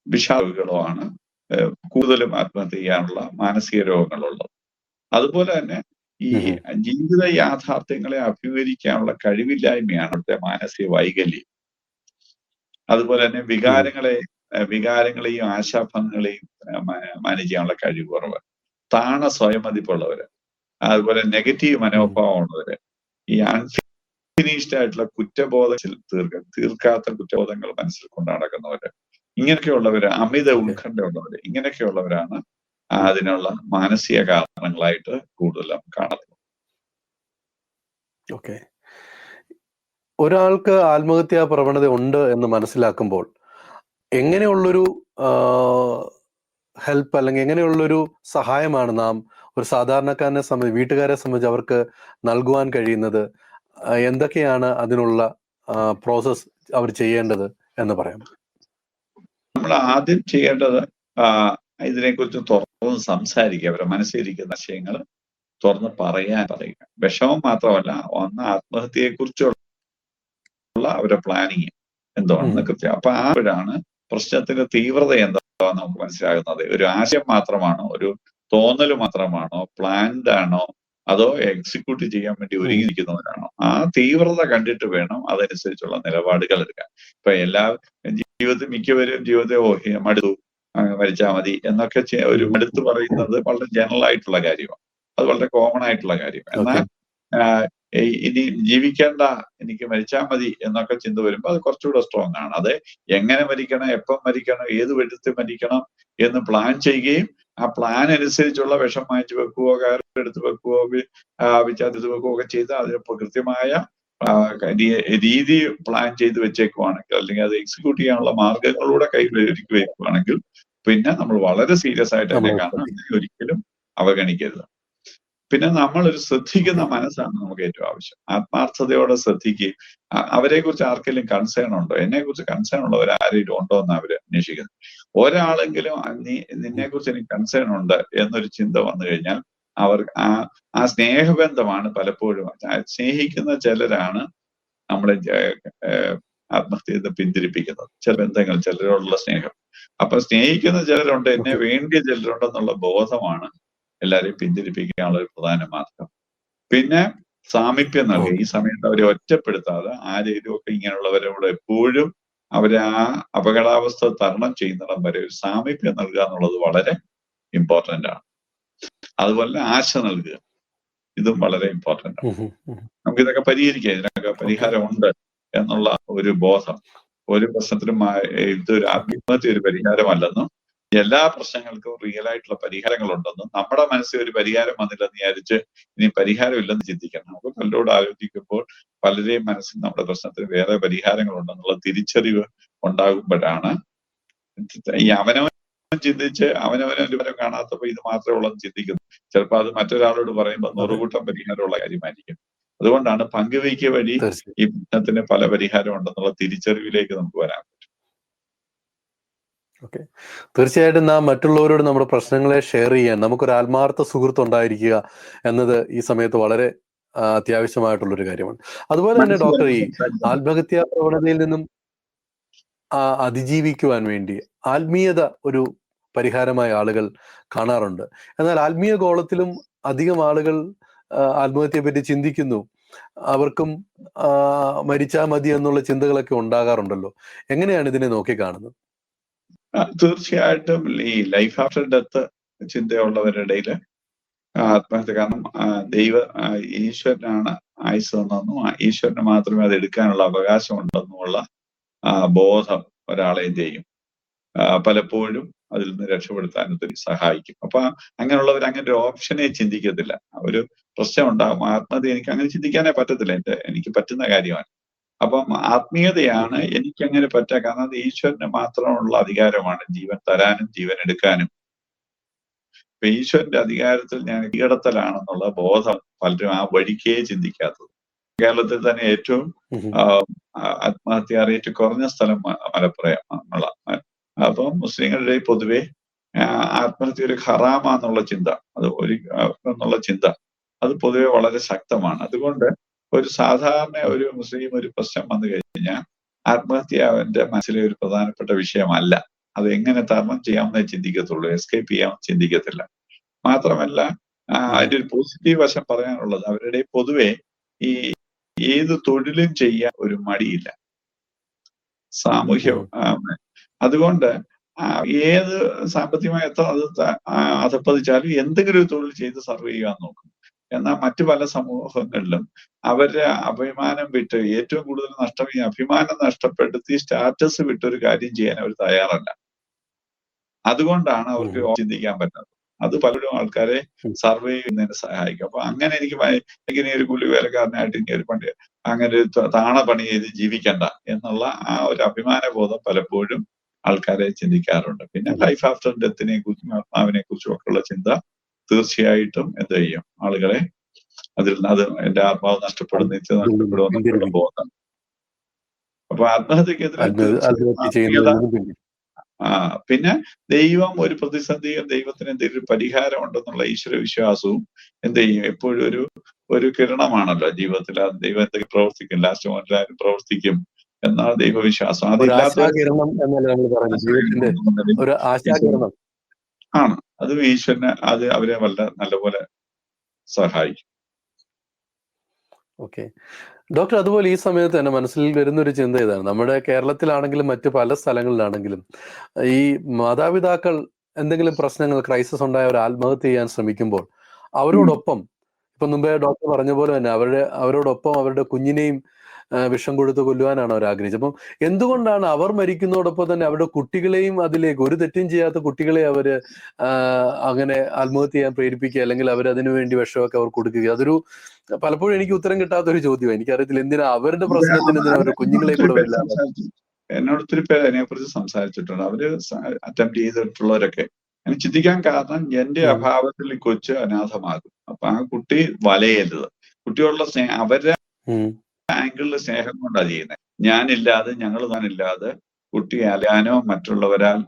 വിഷാദരോഗികളോ ആണ് കൂടുതലും ആത്മഹത്യ ചെയ്യാനുള്ള മാനസിക രോഗങ്ങളുള്ളത്. അതുപോലെ തന്നെ ഈ ജീവിത യാഥാർത്ഥ്യങ്ങളെ അഭിമുഖീകരിക്കാനുള്ള കഴിവില്ലായ്മയാണ് അവിടുത്തെ മാനസിക വൈകല്യം. അതുപോലെ തന്നെ വികാരങ്ങളെയും ആശാഭംഗങ്ങളെയും മാനേജ് ചെയ്യാനുള്ള കഴിവ് കുറവ്, താണ സ്വയമതിപ്പുള്ളവര്, അതുപോലെ നെഗറ്റീവ് മനോഭാവമുള്ളവര്, ഈ അൺഫിനിഷ്ഡ് ആയിട്ടുള്ള കുറ്റബോധത്തിൽ തീർക്കാത്ത കുറ്റബോധങ്ങൾ മനസ്സിൽ കൊണ്ട് നടക്കുന്നവര്, ഇങ്ങനെയൊക്കെയുള്ളവര്, അമിത ഉത്കണ്ഠയുള്ളവര്, ഇങ്ങനെയൊക്കെയുള്ളവരാണ് അതിനുള്ള മാനസിക കാരണങ്ങളായിട്ട് കൂടുതലും കാണുന്നത്. ഓക്കെ. ഒരാൾക്ക് ആത്മഹത്യാ പ്രവണത ഉണ്ട് എന്ന് മനസ്സിലാക്കുമ്പോൾ എങ്ങനെയുള്ളൊരു ഹെൽപ്പ് അല്ലെങ്കിൽ എങ്ങനെയുള്ളൊരു സഹായമാണ് നാം ഒരു സാധാരണക്കാരനെ സംബന്ധിച്ച്, വീട്ടുകാരെ സംബന്ധിച്ച് അവർക്ക് നൽകുവാൻ കഴിയുന്നത്? എന്തൊക്കെയാണ് അതിനുള്ള പ്രോസസ് അവർ ചെയ്യേണ്ടത് എന്ന് പറയാം? നമ്മൾ ആദ്യം ചെയ്യേണ്ടത് ഇതിനെക്കുറിച്ച് തുറന്ന് സംസാരിക്കുക. അവരുടെ മനസ്സിലിരിക്കുന്ന ആശയങ്ങൾ തുറന്ന് പറയുക. വിഷമം മാത്രമല്ല, ആത്മഹത്യയെ കുറിച്ചുള്ള അവരുടെ പ്ലാനിങ് എന്താണെന്ന് കൃത്യം. അപ്പൊ അപ്പോഴാണ് പ്രശ്നത്തിന്റെ തീവ്രത എന്താണെന്ന് നമുക്ക് മനസ്സിലാകുന്നത്. ഒരു ആശയം മാത്രമാണോ, ഒരു തോന്നൽ മാത്രമാണോ, പ്ലാൻഡ് ആണോ, അതോ എക്സിക്യൂട്ട് ചെയ്യാൻ വേണ്ടി ഒരുങ്ങിയിരിക്കുന്നവരാണോ? ആ തീവ്രത കണ്ടിട്ട് വേണം അതനുസരിച്ചുള്ള നിലപാടുകൾ എടുക്കാൻ. ഇപ്പൊ മിക്കവരും ജീവിതത്തെ മടുത്തു, മരിച്ചാൽ മതി എന്നൊക്കെ ഒരു മടുത്ത് പറയുന്നത് വളരെ ജനറൽ ആയിട്ടുള്ള കാര്യമാണ്. അത് വളരെ കോമൺ ആയിട്ടുള്ള കാര്യം. എന്നാൽ ഇനി ജീവിക്കേണ്ട, എനിക്ക് മരിച്ചാൽ മതി എന്നൊക്കെ ചിന്ത വരുമ്പോൾ അത് കുറച്ചുകൂടെ സ്ട്രോങ് ആണ്. അത് എങ്ങനെ മരിക്കണം, എപ്പം മരിക്കണം, ഏത് വിധത്തിൽ മരിക്കണം എന്ന് പ്ലാൻ ചെയ്യുകയും ആ പ്ലാൻ അനുസരിച്ചുള്ള വിഷം വാങ്ങിച്ചു വെക്കുകയോ കയറെടുത്ത് വെക്കുകയോ വിച്ചാതെടുത്ത് വെക്കുകയോ ഒക്കെ ചെയ്ത് അതിനിപ്പോൾ കൃത്യമായ രീതി പ്ലാൻ ചെയ്ത് വെച്ചേക്കുവാണെങ്കിൽ, അല്ലെങ്കിൽ അത് എക്സിക്യൂട്ട് ചെയ്യാനുള്ള മാർഗങ്ങളിലൂടെ കയ്യിൽ ഒരുക്കി വെക്കുവാണെങ്കിൽ പിന്നെ നമ്മൾ വളരെ സീരിയസ് ആയിട്ട് അതിനെ കാണാൻ ഒരിക്കലും അവഗണിക്കരുത്. പിന്നെ നമ്മളൊരു ശ്രദ്ധിക്കുന്ന മനസ്സാണ് നമുക്ക് ഏറ്റവും ആവശ്യം. ആത്മാർത്ഥതയോടെ ശ്രദ്ധിക്കുകയും അവരെ കുറിച്ച് ആർക്കെങ്കിലും കൺസേൺ ഉണ്ടോ, എന്നെ കുറിച്ച് കൺസേൺ ഉള്ളവർ ആരെങ്കിലും ഉണ്ടോ എന്ന് അവർ അന്വേഷിക്കുന്നത്. ഒരാളെങ്കിലും നിന്നെ കുറിച്ച് എനിക്ക് കൺസേൺ ഉണ്ട് എന്നൊരു ചിന്ത വന്നു കഴിഞ്ഞാൽ അവർ ആ സ്നേഹബന്ധമാണ് പലപ്പോഴും. സ്നേഹിക്കുന്ന ചിലരാണ് നമ്മളെ ആത്മഹത്യയിൽ പിന്തിരിപ്പിക്കുന്നത്. ചില ബന്ധങ്ങൾ, ചിലരോടുള്ള സ്നേഹം. അപ്പൊ സ്നേഹിക്കുന്ന ചിലരുണ്ട്, എന്നെ വേണ്ടിയ ചിലരുണ്ടെന്നുള്ള ബോധമാണ് എല്ലാവരെയും പിന്തിരിപ്പിക്കാനുള്ള ഒരു പ്രധാന മാർഗം. പിന്നെ സാമീപ്യം നൽകുക. ഈ സമയത്ത് അവരെ ഒറ്റപ്പെടുത്താതെ ആരെങ്കിലും ഒക്കെ ഇങ്ങനെയുള്ളവരോട് എപ്പോഴും അവരെ ആ അപകടാവസ്ഥ തരണം ചെയ്യുന്നിടം വരെ ഒരു സാമീപ്യം നൽകുക എന്നുള്ളത് വളരെ ഇമ്പോർട്ടന്റ് ആണ്. അതുപോലെ ആശ നൽകുക, ഇതും വളരെ ഇമ്പോർട്ടന്റ് ആണ്. നമുക്കിതൊക്കെ പരിഹരിക്കാം, ഇതിനൊക്കെ പരിഹാരമുണ്ട് എന്നുള്ള ഒരു ബോധം. ഒരു പ്രശ്നത്തിനും ഇതൊരു ആത്മഹത്യ ഒരു പരിഹാരമല്ലെന്നും എല്ലാ പ്രശ്നങ്ങൾക്കും റിയൽ ആയിട്ടുള്ള പരിഹാരങ്ങളുണ്ടെന്നും നമ്മുടെ മനസ്സിൽ ഒരു പരിഹാരം വന്നില്ലെന്ന് വിചാരിച്ച് ഇനി പരിഹാരം ഇല്ലെന്ന് ചിന്തിക്കണം. നമുക്ക് പലരോട് ആലോചിക്കുമ്പോൾ പലരെയും മനസ്സിൽ നമ്മുടെ പ്രശ്നത്തിന് വേറെ പരിഹാരങ്ങളുണ്ടെന്നുള്ള തിരിച്ചറിവ് ഉണ്ടാകുമ്പോഴാണ് ഈ അവനവൻ ചിന്തിച്ച് അവനവനൊരു ഫലം കാണാത്തപ്പോ ഇത് മാത്രമേ ഉള്ളൂ ചിന്തിക്കുന്നു. ചിലപ്പോൾ അത് മറ്റൊരാളോട് പറയുമ്പോൾ നൂറുകൂട്ടം പരിഹാരമുള്ള കാര്യമായിരിക്കും. അതുകൊണ്ടാണ് പങ്കുവയ്ക്കുക വഴി ഈ പ്രശ്നത്തിന് പല പരിഹാരം ഉണ്ടെന്നുള്ള തിരിച്ചറിവിലേക്ക് നമുക്ക് വരാൻ പറ്റും. ഓക്കെ, തീർച്ചയായിട്ടും നാം മറ്റുള്ളവരോട് നമ്മുടെ പ്രശ്നങ്ങളെ ഷെയർ ചെയ്യാൻ നമുക്കൊരു ആത്മാർത്ഥ സുഹൃത്ത് ഉണ്ടായിരിക്കുക എന്നത് ഈ സമയത്ത് വളരെ അത്യാവശ്യമായിട്ടുള്ളൊരു കാര്യമാണ്. അതുപോലെ തന്നെ ഡോക്ടർ, ഈ ആത്മഹത്യാ പ്രവണതയിൽ നിന്നും അതിജീവിക്കുവാൻ വേണ്ടി ആത്മീയത ഒരു പരിഹാരമായ ആളുകൾ കാണാറുണ്ട്. എന്നാൽ ആത്മീയ ഗോളത്തിലും അധികം ആളുകൾ ആത്മഹത്യയെ പറ്റി ചിന്തിക്കുന്നു. അവർക്കും മരിച്ചാൽ മതി എന്നുള്ള ചിന്തകളൊക്കെ ഉണ്ടാകാറുണ്ടല്ലോ. എങ്ങനെയാണ് ഇതിനെ നോക്കിക്കാണുന്നത്? തീർച്ചയായിട്ടും ഈ ലൈഫ് ആഫ്റ്റർ ഡെത്ത് ചിന്തയുള്ളവരുടെ ഇടയിൽ ആത്മഹത്യ, കാരണം ഈശ്വരനാണ് ആയുസ് തന്നെന്നും ഈശ്വരന് മാത്രമേ അത് എടുക്കാനുള്ള അവകാശം ഉണ്ടെന്നുമുള്ള ബോധം ഒരാളെയും ചെയ്യും. പലപ്പോഴും അതിൽ നിന്ന് രക്ഷപ്പെടുത്താൻ ഒത്തിരി സഹായിക്കും. അപ്പൊ അങ്ങനെയുള്ളവർ അങ്ങനെ ഒരു ഓപ്ഷനെ ചിന്തിക്കത്തില്ല. ഒരു പ്രശ്നം ഉണ്ടാകും, ആത്മഹത്യ എനിക്ക് അങ്ങനെ ചിന്തിക്കാനേ പറ്റത്തില്ല, എനിക്ക് പറ്റുന്ന കാര്യമാണ്. അപ്പം ആത്മീയതയാണ് എനിക്ക് അങ്ങനെ പറ്റുക, കാരണം അത് ഈശ്വരന് മാത്രമുള്ള അധികാരമാണ് ജീവൻ തരാനും ജീവൻ എടുക്കാനും. ഇപ്പൊ ഈശ്വരന്റെ അധികാരത്തിൽ ഞാൻ കീഴടത്തലാണെന്നുള്ള ബോധം പലരും ആ വഴിക്കേ ചിന്തിക്കാത്തത്. കേരളത്തിൽ തന്നെ ഏറ്റവും ആത്മഹത്യ റേറ്റ് കുറഞ്ഞ സ്ഥലം മലപ്പുറം. അപ്പം മുസ്ലിങ്ങളുടെ പൊതുവെ ആത്മഹത്യ ഒരു ഹറാമാന്നുള്ള ചിന്ത, അത് എന്നുള്ള ചിന്ത അത് പൊതുവെ വളരെ ശക്തമാണ്. അതുകൊണ്ട് ഒരു സാധാരണ ഒരു മുസ്ലിം ഒരു പ്രശ്നം വന്നു കഴിഞ്ഞാൽ ആത്മഹത്യ അവന്റെ മനസ്സിലെ ഒരു പ്രധാനപ്പെട്ട വിഷയമല്ല. അത് എങ്ങനെ തരണം ചെയ്യാമെന്നേ ചിന്തിക്കത്തുള്ളൂ, എസ്കേപ്പ് ചെയ്യാമെന്ന് ചിന്തിക്കത്തില്ല. മാത്രമല്ല അതിന്റെ ഒരു പോസിറ്റീവ് വശം പറയാനുള്ളത്, അവരുടെ പൊതുവെ ഈ ഏത് തൊഴിലും ചെയ്യാൻ ഒരു മടിയില്ല, സാമൂഹ്യ. അതുകൊണ്ട് ഏത് സാമ്പത്തികമായി എത്ര അധപ്പതിച്ചാലും എന്തെങ്കിലും ഒരു തൊഴിൽ ചെയ്ത് സർവ് ചെയ്യാൻ നോക്കും. എന്നാൽ മറ്റു പല സമൂഹങ്ങളിലും അവരുടെ അഭിമാനം വിട്ട്, ഏറ്റവും കൂടുതൽ നഷ്ടം ഈ അഭിമാനം നഷ്ടപ്പെടുത്തി സ്റ്റാറ്റസ് വിട്ടൊരു കാര്യം ചെയ്യാൻ അവർ തയ്യാറല്ല. അതുകൊണ്ടാണ് അവർക്ക് ചിന്തിക്കാൻ പറ്റാത്തത്. അത് പലരും ആൾക്കാരെ സർവേ ചെയ്യുന്നതിന് സഹായിക്കും. അപ്പൊ അങ്ങനെ എനിക്ക് ഇങ്ങനെ ഒരു കൂലി വേലക്കാരനായിട്ട് ഇനി ഒരു പണി അങ്ങനെ ഒരു താണ പണി ചെയ്ത് ജീവിക്കണ്ട എന്നുള്ള ആ ഒരു അഭിമാന ബോധം പലപ്പോഴും ആൾക്കാരെ ചിന്തിക്കാറുണ്ട്. പിന്നെ ലൈഫ് ആഫ്റ്റർ ഡെത്തിനെ കുറിച്ചും ആത്മാവിനെ കുറിച്ചും ഒക്കെ ഉള്ള ചിന്ത തീർച്ചയായിട്ടും എന്ത് ചെയ്യും, ആളുകളെ അതിൽ അത് എന്റെ ആത്മാവ് നഷ്ടപ്പെടുമെന്നുള്ള ബോധം. അപ്പൊ ആത്മഹത്യക്കെതിരെ പിന്നെ ദൈവം ഒരു പ്രതിസന്ധിയും ദൈവത്തിന് എന്തെങ്കിലും ഒരു പരിഹാരം ഉണ്ടെന്നുള്ള ഈശ്വര വിശ്വാസവും എന്ത് ചെയ്യും, എപ്പോഴും ഒരു കിരണമാണല്ലോ ജീവിതത്തിൽ. ദൈവം എന്തെങ്കിലും പ്രവർത്തിക്കും, ലാസ്റ്റ് മോനിലാരും പ്രവർത്തിക്കും എന്നാണ് ദൈവവിശ്വാസം. ആണ്. അതും ഈശ്വരനെ അത് അവരെ നല്ലപോലെ സഹായിക്കും. ഓക്കെ ഡോക്ടർ, അതുപോലെ ഈ സമയത്ത് തന്നെ മനസ്സിൽ വരുന്ന ഒരു ചിന്ത ഇതാണ്. നമ്മുടെ കേരളത്തിലാണെങ്കിലും മറ്റു പല സ്ഥലങ്ങളിലാണെങ്കിലും ഈ മാതാപിതാക്കൾ എന്തെങ്കിലും പ്രശ്നങ്ങൾ, ക്രൈസിസ് ഉണ്ടായ അവർ ആത്മഹത്യ ചെയ്യാൻ ശ്രമിക്കുമ്പോൾ അവരോടൊപ്പം, ഇപ്പൊ മുമ്പേ ഡോക്ടർ പറഞ്ഞ പോലെ തന്നെ അവരോടൊപ്പം അവരുടെ കുഞ്ഞിനെയും വിഷം കൊടുത്ത് കൊല്ലുവാനാണ് അവർ ആഗ്രഹിച്ചത്. അപ്പം എന്തുകൊണ്ടാണ് അവർ മരിക്കുന്നതോടൊപ്പം തന്നെ അവരുടെ കുട്ടികളെയും അതിലേക്ക്, ഒരു തെറ്റും ചെയ്യാത്ത കുട്ടികളെ അവര് അങ്ങനെ ആത്മഹത്യ ചെയ്യാൻ പ്രേരിപ്പിക്കുക, അല്ലെങ്കിൽ അവർ അതിനു വേണ്ടി വിഷമൊക്കെ അവർ കൊടുക്കുക? അതൊരു പലപ്പോഴും എനിക്ക് ഉത്തരം കിട്ടാത്ത ഒരു ചോദ്യമാണ്. എനിക്കറിയത്തില്ല എന്തിനാ അവരുടെ പ്രശ്നത്തിന് എന്തിനാ അവരുടെ കുഞ്ഞുങ്ങളെ കൂടെ എന്നോട് ഒത്തിരി പേര് അതിനെക്കുറിച്ച് സംസാരിച്ചിട്ടുണ്ട്. അവര് അറ്റംപ്റ്റ് ചെയ്തിട്ടുള്ളവരൊക്കെ എനിക്ക് ചിന്തിക്കാൻ കാരണം, എന്റെ അഭാവത്തിൽ ഈ കൊച്ച് അനാഥമാകും. അപ്പൊ ആ കുട്ടി വലയരുത്. കുട്ടികളുടെ സ്നേഹം അവരുടെ ആംഗിളിൽ സ്നേഹം കൊണ്ടാണ് ചെയ്യുന്നത്. ഞാനില്ലാതെ, ഞാനില്ലാതെ കുട്ടി അലയാനോ മറ്റുള്ളവരാൽ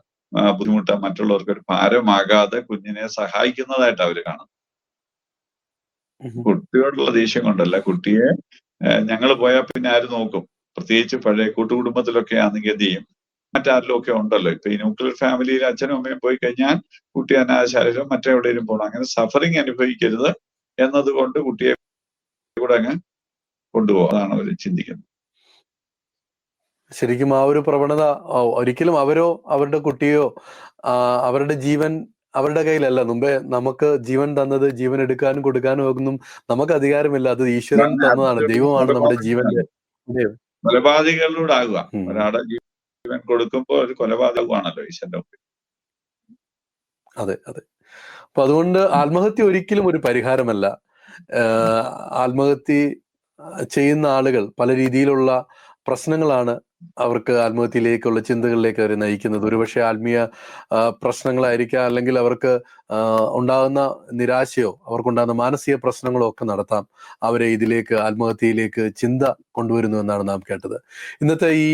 ബുദ്ധിമുട്ടാൻ മറ്റുള്ളവർക്ക് ഒരു ഭാരമാകാതെ കുഞ്ഞിനെ സഹായിക്കുന്നതായിട്ട് അവര് കാണും. കുട്ടിയോടുള്ള ദേഷ്യം കൊണ്ടല്ല, കുട്ടിയെ ഞങ്ങൾ പോയാൽ പിന്നെ ആര് നോക്കും? പ്രത്യേകിച്ച് പഴയ കൂട്ടുകുടുംബത്തിലൊക്കെ ആണെങ്കിൽ എന്ത് ചെയ്യും, മറ്റാരിലും ഒക്കെ ഉണ്ടല്ലോ. ഇപ്പൊ ഈ ന്യൂക്ലിയർ ഫാമിലിയിൽ അച്ഛനും അമ്മയും പോയി കഴിഞ്ഞാൽ കുട്ടി അനാഥശാലയിലോ മറ്റെവിടെയും പോകണം. അങ്ങനെ സഫറിങ് അനുഭവിക്കരുത് എന്നതുകൊണ്ട് കുട്ടിയെ കൂടെ അങ്ങ് കൊണ്ടുപോകും. അതാണ് അവർ ചിന്തിക്കുന്നത്. ശരിക്കും ആ ഒരു പ്രവണത ഒരിക്കലും അവരോ അവരുടെ കുട്ടിയോ അവരുടെ ജീവൻ അവരുടെ കയ്യിലല്ല. മുമ്പേ നമുക്ക് ജീവൻ തന്നത് ജീവൻ എടുക്കാനും കൊടുക്കാനും ഒന്നും നമുക്ക് അധികാരമില്ല. അത് ഈശ്വരൻ തന്നതാണ്, ദൈവമാണ് നമ്മുടെ ജീവന്റെ. കൊലപാതകളോട് ആകുക, ഒരാളുടെ ജീവൻ കൊടുക്കുമ്പോൾ ഒരു കൊലപാതകമാണല്ലോ ഈശ്വരന്റെ മുമ്പിൽ. അതെ അതെ. അപ്പൊ അതുകൊണ്ട് ആത്മഹത്യ ഒരിക്കലും ഒരു പരിഹാരമല്ല. ആത്മഹത്യ ചെയ്യുന്ന ആളുകൾ പല രീതിയിലുള്ള പ്രശ്നങ്ങളാണ് അവർക്ക് ആത്മഹത്യയിലേക്കുള്ള ചിന്തകളിലേക്ക് അവരെ നയിക്കുന്നത്. ഒരുപക്ഷെ ആത്മീയ പ്രശ്നങ്ങളായിരിക്കാം, അല്ലെങ്കിൽ അവർക്ക് ഉണ്ടാകുന്ന നിരാശയോ അവർക്കുണ്ടാകുന്ന മാനസിക പ്രശ്നങ്ങളോ ഒക്കെ നടത്താം അവരെ ഇതിലേക്ക്, ആത്മഹത്യയിലേക്ക് ചിന്ത കൊണ്ടുവരുന്നു എന്നാണ് നാം കേട്ടത്. ഇന്നത്തെ ഈ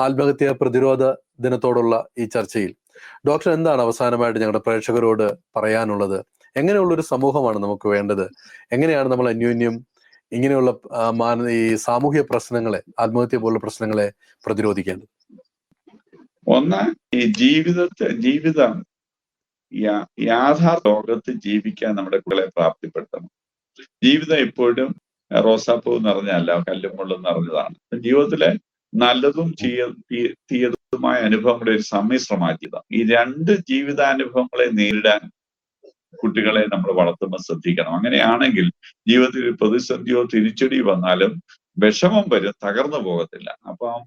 ആത്മഹത്യ പ്രതിരോധ ദിനത്തോടുള്ള ഈ ചർച്ചയിൽ ഡോക്ടർ എന്താണ് അവസാനമായിട്ട് ഞങ്ങളുടെ പ്രേക്ഷകരോട് പറയാനുള്ളത്? എങ്ങനെയുള്ളൊരു സമൂഹമാണ് നമുക്ക് വേണ്ടത്? എങ്ങനെയാണ് നമ്മൾ അന്യോന്യം ഇങ്ങനെയുള്ള ഈ സാമൂഹ്യ പ്രശ്നങ്ങളെ, ആത്മഹത്യ പോലുള്ള പ്രശ്നങ്ങളെ പ്രതിരോധിക്കേണ്ടത്? ഒന്ന്, ഈ ജീവിതം യാഥാർത്ഥ ലോകത്ത് ജീവിക്കാൻ നമ്മുടെ കുട്ടികളെ പ്രാപ്തിപ്പെടുത്തണം. ജീവിതം എപ്പോഴും റോസാപ്പൂ നിറഞ്ഞല്ല, കല്ലും മുള്ളും നിറഞ്ഞതാണ്. ജീവിതത്തിലെ നല്ലതും തീയതുമായ അനുഭവങ്ങളുടെ ഒരു സമ്മിശ്രമായ ജീവിതം. ഈ രണ്ട് ജീവിതാനുഭവങ്ങളെ നേരിടാൻ കുട്ടികളെ നമ്മൾ വളർത്തുമ്പോൾ ശ്രദ്ധിക്കണം. അങ്ങനെയാണെങ്കിൽ ജീവിതത്തിൽ ഒരു പ്രതിസന്ധിയോ തിരിച്ചടി വന്നാലും വിഷമം വരും, തകർന്നു പോകത്തില്ല. അപ്പം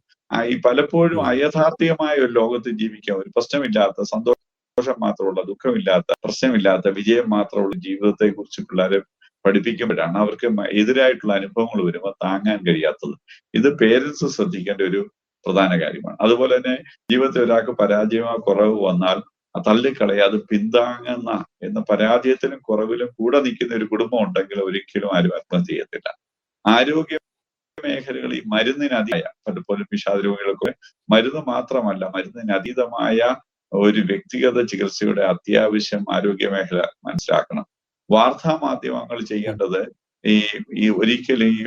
ഈ പലപ്പോഴും അയഥാർത്ഥ്യമായ ഒരു ലോകത്ത് ജീവിക്കാൻ, ഒരു പ്രശ്നമില്ലാത്ത, സന്തോഷം മാത്രമുള്ള, ദുഃഖമില്ലാത്ത, പ്രശ്നമില്ലാത്ത, വിജയം മാത്രമുള്ള ജീവിതത്തെ കുറിച്ച് പിള്ളേരെ പഠിപ്പിക്കുമ്പോഴാണ് അവർക്ക് എതിരായിട്ടുള്ള അനുഭവങ്ങൾ വരുമ്പോൾ താങ്ങാൻ കഴിയാത്തത്. ഇത് പേരൻസ് ശ്രദ്ധിക്കേണ്ട ഒരു പ്രധാന കാര്യമാണ്. അതുപോലെ തന്നെ ജീവിതത്തിൽ ഒരാൾക്ക് പരാജയമോ കുറവ് വന്നാൽ തള്ളിക്കളയാതെ പിന്താങ്ങുന്ന, എന്ന പരാജയത്തിലും കുറവിലും കൂടെ നിൽക്കുന്ന ഒരു കുടുംബം ഉണ്ടെങ്കിൽ ഒരിക്കലും ആരും ആത്മഹത്യ ചെയ്യത്തില്ല. ആരോഗ്യ മേഖലകൾ ഈ മരുന്നിനതീതമായ, പലപ്പോഴും വിഷാദ രോഗികൾക്ക് മരുന്ന് മാത്രമല്ല, മരുന്നിനതീതമായ ഒരു വ്യക്തിഗത ചികിത്സയുടെ അത്യാവശ്യം ആരോഗ്യ മേഖല മനസ്സിലാക്കണം. വാർത്താ മാധ്യമങ്ങൾ ചെയ്യേണ്ടത് ഈ ഒരിക്കലും ഈ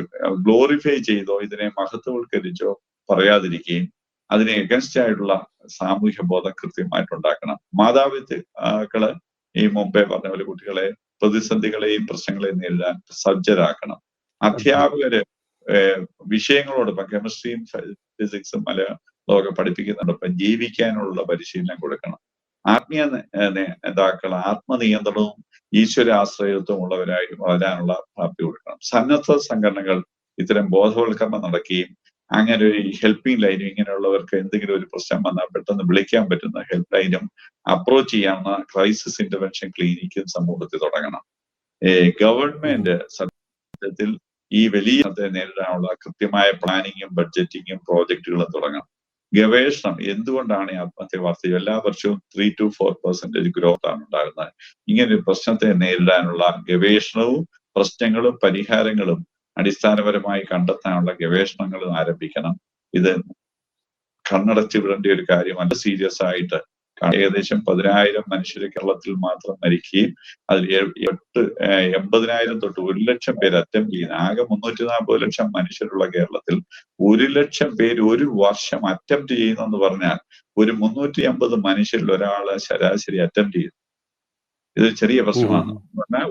ഗ്ലോറിഫൈ ചെയ്തോ ഇതിനെ മഹത്വവൽക്കരിച്ചോ പറയാതിരിക്കുകയും അതിനെ എഗൻസ്റ്റ് ആയിട്ടുള്ള സാമൂഹ്യ ബോധം കൃത്യമായിട്ടുണ്ടാക്കണം. മാതാപിതാക്കള് ഈ മുമ്പേ പറഞ്ഞ പോലെ കുട്ടികളെ പ്രതിസന്ധികളെയും പ്രശ്നങ്ങളെയും നേരിടാൻ സജ്ജരാക്കണം. അധ്യാപകര് വിഷയങ്ങളോടൊപ്പം കെമിസ്ട്രിയും ഫിസിക്സും മലയാളമൊക്കെ പഠിപ്പിക്കുന്നതോടൊപ്പം ജീവിക്കാനുള്ള പരിശീലനം കൊടുക്കണം. ആത്മീയ നേതാക്കൾ ആത്മനിയന്ത്രണവും ഈശ്വരാശ്രയത്വം ഉള്ളവരായി വളരാനുള്ള പ്രാപ്തി കൊടുക്കണം. സന്നദ്ധ സംഘടനകൾ ഇത്തരം ബോധവൽക്കരണം നടക്കുകയും അങ്ങനെ ഒരു ഹെൽപ്പിംഗ് ലൈനും, ഇങ്ങനെയുള്ളവർക്ക് എന്തെങ്കിലും ഒരു പ്രശ്നം വന്നാൽ പെട്ടെന്ന് വിളിക്കാൻ പറ്റുന്ന ഹെൽപ്പ് ലൈനും അപ്രോച്ച് ചെയ്യാവുന്ന ക്രൈസിസ് ഇന്റർവെൻഷൻ ക്ലിനിക്കും സമൂഹത്തിൽ തുടങ്ങണം. ഗവൺമെന്റ് സത്യത്തിൽ ഈ വലിയ നേരിടാനുള്ള കൃത്യമായ പ്ലാനിങ്ങും ബഡ്ജറ്റിങ്ങും പ്രോജക്റ്റുകളും തുടങ്ങണം. ഗവേഷണം, എന്തുകൊണ്ടാണ് ഈ ആത്മഹത്യ വർദ്ധിച്ചത്? എല്ലാ വർഷവും 3 to 4% ഗ്രോത്ത് ആണ് ഉണ്ടാകുന്നത്. ഇങ്ങനെ ഒരു പ്രശ്നത്തെ നേരിടാനുള്ള ഗവേഷണവും പ്രശ്നങ്ങളും പരിഹാരങ്ങളും അടിസ്ഥാനപരമായി കണ്ടെത്താനുള്ള ഗവേഷണങ്ങളും ആരംഭിക്കണം. ഇത് കണ്ണടച്ച് വിടേണ്ട ഒരു കാര്യമല്ല. സീരിയസ് ആയിട്ട് ഏകദേശം 10,000 മനുഷ്യർ കേരളത്തിൽ മാത്രം മരിക്കുകയും അതിൽ 80,000 തൊട്ട് 1,00,000 പേര് അറ്റംപ്റ്റ് ചെയ്യുന്ന, ആകെ 340 ലക്ഷം മനുഷ്യരുള്ള കേരളത്തിൽ 1,00,000 പേര് ഒരു വർഷം അറ്റംപ്റ്റ് ചെയ്യുന്നെന്ന് പറഞ്ഞാൽ ഒരു 350 മനുഷ്യരിൽ ഒരാള് ശരാശരി അറ്റംപ്റ്റ് ചെയ്യുന്നു. ഇത് ചെറിയ പ്രശ്നമാണ്. പറഞ്ഞാൽ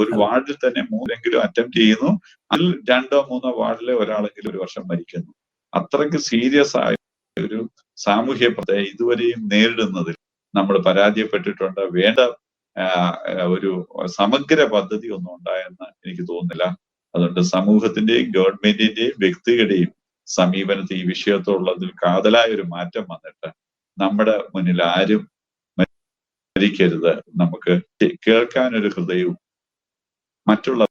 ഒരു വാർഡിൽ തന്നെ 3 അറ്റംപ്റ്റ് ചെയ്യുന്നു. അതിൽ 2 or 3 വാർഡിലെ ഒരാളെങ്കിലും ഒരു വർഷം മരിക്കുന്നു. അത്രയ്ക്ക് സീരിയസ് ആയ ഒരു സാമൂഹ്യ പ്രശ്നത്തെ ഇതുവരെയും നേരിടുന്നതിൽ നമ്മൾ പരാജയപ്പെട്ടിട്ടുണ്ട്. വേണ്ട ഒരു സമഗ്ര പദ്ധതി ഒന്നും ഉണ്ടായെന്ന് എനിക്ക് തോന്നുന്നില്ല. അതുകൊണ്ട് സമൂഹത്തിന്റെയും ഗവൺമെന്റിന്റെയും വ്യക്തികളുടെയും സമീപനത്തിൽ ഈ വിഷയത്തോടുള്ളതിൽ കാതലായ ഒരു മാറ്റം വന്നിട്ട് നമ്മുടെ മുന്നിൽ ആരും മരിക്കരുത്, നമുക്ക് കേൾക്കാനൊരു ഹൃദയവും മറ്റുള്ള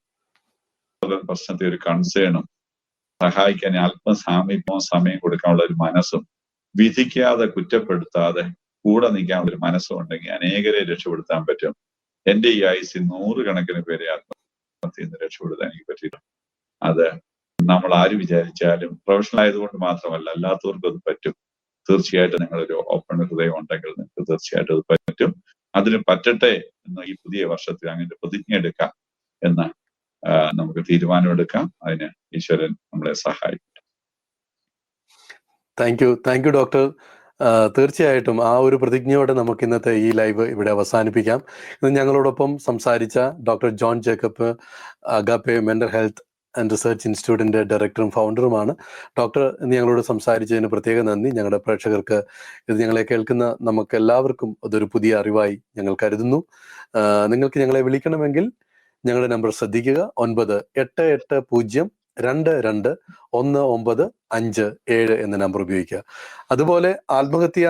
പ്രശ്നത്തെ ഒരു കൺസേണും സഹായിക്കാൻ അല്പസാമീപ്യവും സമയം കൊടുക്കാനുള്ള ഒരു മനസ്സും, വിധിക്കാതെ കുറ്റപ്പെടുത്താതെ കൂടെ നിൽക്കാനുള്ള ഒരു മനസ്സും ഉണ്ടെങ്കിൽ അനേകരെ രക്ഷപ്പെടുത്താൻ പറ്റും. എന്റെ ഈ ആയുസിൽ 100 കണക്കിന് പേരെ ആത്മഹത്യയിൽ നിന്ന് രക്ഷപ്പെടുത്താൻ എനിക്ക് പറ്റിയിട്ടുണ്ട്. അത് നമ്മൾ ആര് വിചാരിച്ചാലും, പ്രൊഫഷണൽ ആയതുകൊണ്ട് മാത്രമല്ല, അല്ലാത്തവർക്കും അത് പറ്റും. തീർച്ചയായിട്ടും നിങ്ങളൊരു ഓപ്പൺ ഹൃദയം ഉണ്ടെങ്കിൽ നിങ്ങൾക്ക് തീർച്ചയായിട്ടും അത് പറ്റും. അതിന് പറ്റട്ടെ എന്ന് ഈ പുതിയ വർഷത്തിൽ അങ്ങനെ പ്രതിജ്ഞ എടുക്കാം എന്ന് നമുക്ക് തീരുമാനമെടുക്കാം. അതിന് ഈശ്വരൻ നമ്മളെ സഹായിക്കും. Thank you doctor. തീർച്ചയായിട്ടും ആ ഒരു പ്രതിജ്ഞയോടെ നമുക്ക് ഇന്നത്തെ ഈ ലൈവ് ഇവിടെ അവസാനിപ്പിക്കാം. ഇന്ന് ഞങ്ങളോടൊപ്പം സംസാരിച്ച doctor John Jacob, agape mental health and research ഇൻസ്റ്റിറ്റ്യൂട്ടിന്റെ ഡയറക്ടറും ഫൗണ്ടറുമാണ്. ഡോക്ടർ ഇന്ന് ഞങ്ങളോട് സംസാരിച്ചതിന് പ്രത്യേക നന്ദി. ഞങ്ങളുടെ പ്രേക്ഷകർക്ക്, ഇത് ഞങ്ങളെ കേൾക്കുന്ന നമുക്ക് എല്ലാവർക്കും അതൊരു പുതിയ അറിവായി ഞങ്ങൾ കരുതുന്നു. നിങ്ങൾക്ക് ഞങ്ങളെ വിളിക്കണമെങ്കിൽ ഞങ്ങളുടെ നമ്പർ ശ്രദ്ധിക്കുക: 9880 221957 എന്ന നമ്പർ ഉപയോഗിക്കുക. അതുപോലെ ആത്മഹത്യ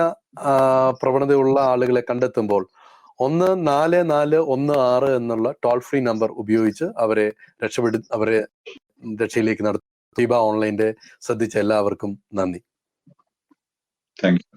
പ്രവണതയുള്ള ആളുകളെ കണ്ടെത്തുമ്പോൾ 14416 എന്നുള്ള ടോൾ ഫ്രീ നമ്പർ ഉപയോഗിച്ച് അവരെ രക്ഷയിലേക്ക് നടത്തുക. ദീപ ഓൺലൈൻ്റെ ശ്രദ്ധിച്ച എല്ലാവർക്കും നന്ദി. Thank you.